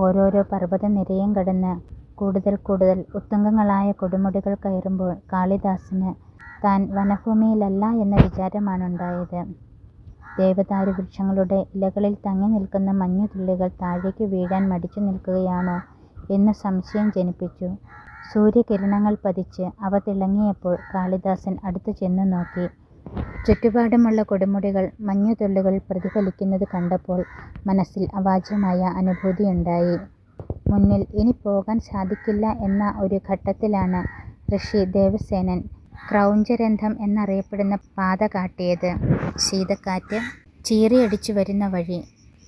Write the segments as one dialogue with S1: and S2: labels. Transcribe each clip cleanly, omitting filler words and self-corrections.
S1: ഓരോരോ പർവ്വതനിരയും കടന്ന് കൂടുതൽ കൂടുതൽ ഉത്തുംഗങ്ങളായ കൊടുമുടികൾ കയറുമ്പോൾ കാളിദാസന് താൻ വനഭൂമിയിലല്ല എന്ന വിചാരമാണുണ്ടായത്. ദേവദാരു വൃക്ഷങ്ങളുടെ ഇലകളിൽ തങ്ങി നിൽക്കുന്ന മഞ്ഞുതുള്ളികൾ താഴേക്ക് വീഴാൻ മടിച്ചു നിൽക്കുകയാണോ എന്ന് സംശയം ജനിപ്പിച്ചു. സൂര്യകിരണങ്ങൾ പതിച്ച് അവ തിളങ്ങിയപ്പോൾ കാളിദാസൻ അടുത്തു ചെന്നു നോക്കി. ചുറ്റുപാടുമുള്ള കൊടുമുടികൾ മഞ്ഞുതുള്ളികൾ പ്രതിഫലിക്കുന്നത് കണ്ടപ്പോൾ മനസ്സിൽ അവാച്യമായ അനുഭൂതിയുണ്ടായി. മുന്നിൽ ഇനി പോകാൻ സാധിക്കില്ല എന്ന ഒരു ഘട്ടത്തിലാണ് ഋഷി ദേവസേനൻ ക്രൗഞ്ചരന്ധ്രം എന്നറിയപ്പെടുന്ന പാത കാട്ടിയത്. ശീതക്കാറ്റ് ചീറിയടിച്ചു വരുന്ന വഴി.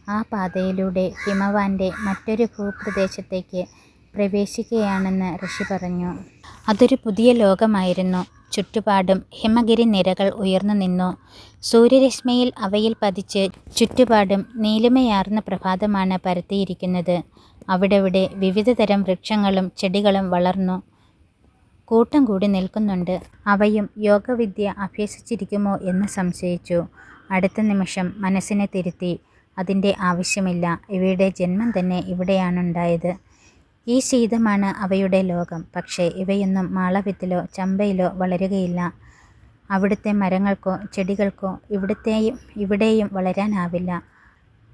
S1: ആ പാതയിലൂടെ ഹിമവാന്റെ മറ്റൊരു ഭൂപ്രദേശത്തേക്ക് പ്രവേശിക്കുകയാണെന്ന് ഋഷി പറഞ്ഞു. അതൊരു പുതിയ ലോകമായിരുന്നു. ചുറ്റുപാടും ഹിമഗിരി നിരകൾ ഉയർന്നു നിന്നു. സൂര്യരശ്മിയിൽ അവയിൽ പതിച്ച് ചുറ്റുപാടും നീലിമയാർന്ന പ്രഭാതമാണ് പരത്തിയിരിക്കുന്നത്. അവിടെവിടെ വിവിധതരം വൃക്ഷങ്ങളും ചെടികളും വളർന്നു കൂട്ടം കൂടി നിൽക്കുന്നുണ്ട്. അവയും യോഗവിദ്യ അഭ്യസിച്ചിരിക്കുമോ എന്ന് സംശയിച്ചു. അടുത്ത നിമിഷം മനസ്സിനെ തിരുത്തി. അതിൻ്റെ ആവശ്യമില്ല. ഇവയുടെ ജന്മം തന്നെ ഇവിടെയാണുണ്ടായത്. ഈ ശീതമാണ് അവയുടെ ലോകം. പക്ഷേ ഇവയൊന്നും മാളവ്യത്തിലോ ചമ്പയിലോ വളരുകയില്ല. അവിടുത്തെ മരങ്ങൾക്കോ ചെടികൾക്കോ ഇവിടെയും വളരാനാവില്ല.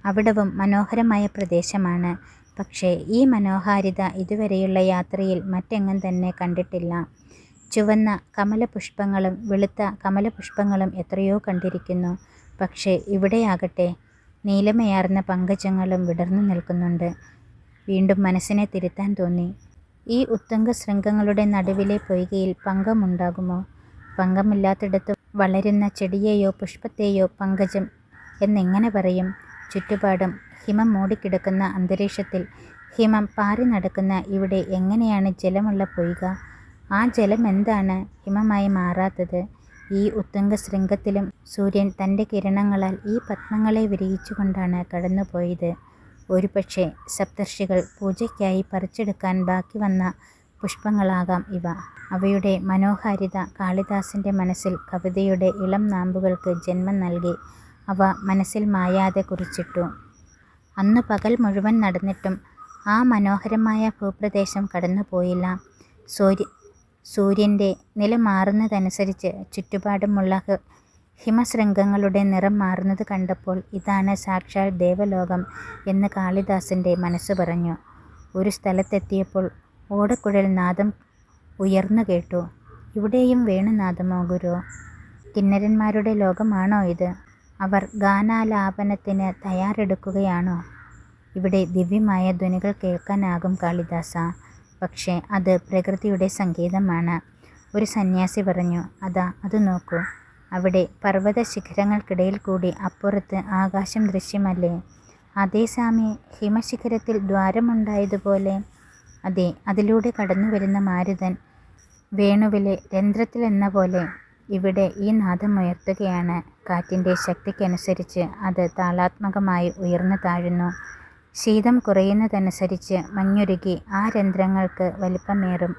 S1: അവിടവും മനോഹരമായ പ്രദേശമാണ്. പക്ഷേ ഈ മനോഹാരിത ഇതുവരെയുള്ള യാത്രയിൽ മറ്റെങ്ങും തന്നെ കണ്ടിട്ടില്ല. ചുവന്ന കമലപുഷ്പങ്ങളും വെളുത്ത കമലപുഷ്പങ്ങളും എത്രയോ കണ്ടിരിക്കുന്നു. പക്ഷേ ഇവിടെയാകട്ടെ നീലമയാർന്ന പങ്കജങ്ങളും വിടർന്നു നിൽക്കുന്നുണ്ട്. വീണ്ടും മനസ്സിനെ തിരുത്താൻ തോന്നി. ഈ ഉത്തുംഗ ശൃംഗങ്ങളുടെ നടുവിലെ പൊയ്കയിൽ പങ്കമുണ്ടാകുമോ? പങ്കമില്ലാത്തിടത്ത് വളരുന്ന ചെടിയെയോ പുഷ്പത്തെയോ പങ്കജം എന്നെങ്ങനെ പറയും? ചുറ്റുപാടും ഹിമം മൂടിക്കിടക്കുന്ന അന്തരീക്ഷത്തിൽ ഹിമം പാറി നടക്കുന്ന ഇവിടെ എങ്ങനെയാണ് ജലമുള്ള പൊയ്ക? ആ ജലം എന്താണ് ഹിമമായി മാറാത്തത്? ഈ ഉത്തുംഗ ശൃംഗത്തിലും സൂര്യൻ തൻ്റെ കിരണങ്ങളാൽ ഈ പത്മങ്ങളെ വിരിയിച്ചുകൊണ്ടാണ് കടന്നുപോയത്. ഒരുപക്ഷെ സപ്തർഷികൾ പൂജയ്ക്കായി പറിച്ചെടുക്കാൻ ബാക്കി വന്ന പുഷ്പങ്ങളാകാം ഇവ. അവയുടെ മനോഹാരിത കാളിദാസൻ്റെ മനസ്സിൽ കവിതയുടെ ഇളം നാമ്പുകൾക്ക് ജന്മം നൽകി. അവ മനസ്സിൽ മായാതെ കുറിച്ചിട്ടു. അന്ന് പകൽ മുഴുവൻ നടന്നിട്ടും ആ മനോഹരമായ ഭൂപ്രദേശം കടന്നുപോയില്ല. സൂര്യൻ്റെ നില മാറുന്നതനുസരിച്ച് ചുറ്റുപാടുമുള്ള ഹിമശൃംഗങ്ങളുടെ നിറം മാറുന്നത് കണ്ടപ്പോൾ ഇതാണ് സാക്ഷാൽ ദേവലോകം എന്ന് കാളിദാസൻ്റെ മനസ്സ് പറഞ്ഞു. ഒരു സ്ഥലത്തെത്തിയപ്പോൾ ഓടക്കുഴൽ നാദം ഉയർന്നു കേട്ടു. ഇവിടെയും വേണുനാദമോ ഗുരു? കിന്നരന്മാരുടെ ലോകമാണോ ഇത്? അവർ ഗാനാലാപനത്തിന് തയ്യാറെടുക്കുകയാണോ? ഇവിടെ ദിവ്യമായ ധ്വനികൾ കേൾക്കാനാകും കാളിദാസ. പക്ഷേ അത് പ്രകൃതിയുടെ സംഗീതമാണ്. ഒരു സന്യാസി പറഞ്ഞു. അത് നോക്കൂ. അവിടെ പർവ്വത ശിഖരങ്ങൾക്കിടയിൽ കൂടി അപ്പുറത്ത് ആകാശം ദൃശ്യമല്ലേ? അതേസമയം ഹിമശിഖരത്തിൽ ദ്വാരമുണ്ടായതുപോലെ. അതെ, അതിലൂടെ കടന്നു വരുന്ന മാരുതൻ വേണുവിലെ രന്ധ്രത്തിലെന്ന പോലെ ഇവിടെ ഈ നാദമുയർത്തുകയാണ്. കാറ്റിൻ്റെ ശക്തിക്കനുസരിച്ച് അത് താളാത്മകമായി ഉയർന്നു താഴുന്നു. ശീതം കുറയുന്നതനുസരിച്ച് മഞ്ഞുരുകി ആ രന്ധ്രങ്ങൾക്ക് വലിപ്പമേറും.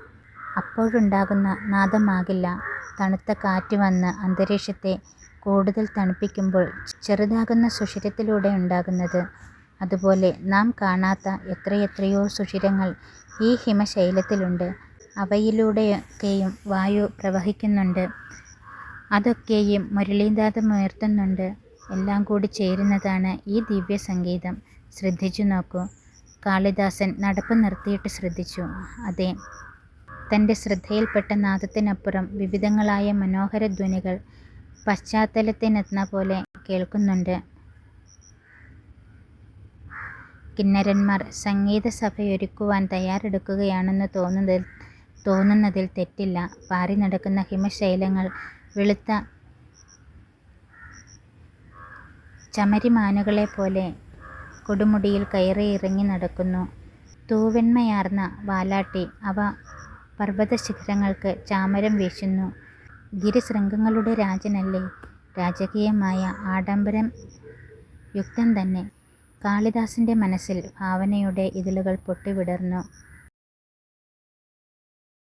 S1: അപ്പോഴുണ്ടാകുന്ന നാദമാകില്ല തണുത്ത കാറ്റ് വന്ന് അന്തരീക്ഷത്തെ കൂടുതൽ തണുപ്പിക്കുമ്പോൾ ചെറുതാകുന്ന സുഷിരത്തിലൂടെ ഉണ്ടാകുന്നത്. അതുപോലെ നാം കാണാത്ത എത്രയെത്രയോ സുഷിരങ്ങൾ ഈ ഹിമശൈലത്തിലുണ്ട്. അവയിലൂടെയൊക്കെയും വായു പ്രവഹിക്കുന്നുണ്ട്. അതൊക്കെയും മുരളീനാദമുയർത്തുന്നുണ്ട്. എല്ലാം കൂടി ചേരുന്നതാണ് ഈ ദിവ്യ സംഗീതം. ശ്രദ്ധിച്ചു നോക്കൂ. കാളിദാസൻ നടപ്പ് നിർത്തിയിട്ട് ശ്രദ്ധിച്ചു. അതെ, തൻ്റെ ശ്രദ്ധയിൽപ്പെട്ട നാദത്തിനപ്പുറം വിവിധങ്ങളായ മനോഹര ധ്വനികൾ പശ്ചാത്തലത്തിനെന്ന പോലെ കേൾക്കുന്നുണ്ട്. കിന്നരന്മാർ സംഗീതസഭയൊരുക്കുവാൻ തയ്യാറെടുക്കുകയാണെന്ന് തോന്നുന്നതിൽ തെറ്റില്ല. പാറി നടക്കുന്ന ഹിമശൈലങ്ങൾ വെളുത്ത ചമരിമാനുകളെപ്പോലെ കൊടുമുടിയിൽ കയറി ഇറങ്ങി നടക്കുന്നു. തൂവെണ്മയാർന്ന വാലാട്ടി അവ പർവ്വതശിഖരങ്ങൾക്ക് ചാമരം വീശുന്നു. ഗിരിശൃംഗങ്ങളുടെ രാജനല്ലേ? രാജകീയമായ ആഡംബരം യുക്തം തന്നെ. കാളിദാസൻ്റെ മനസ്സിൽ ഭാവനയുടെ ഇതളുകൾ പൊട്ടിവിടർന്നു.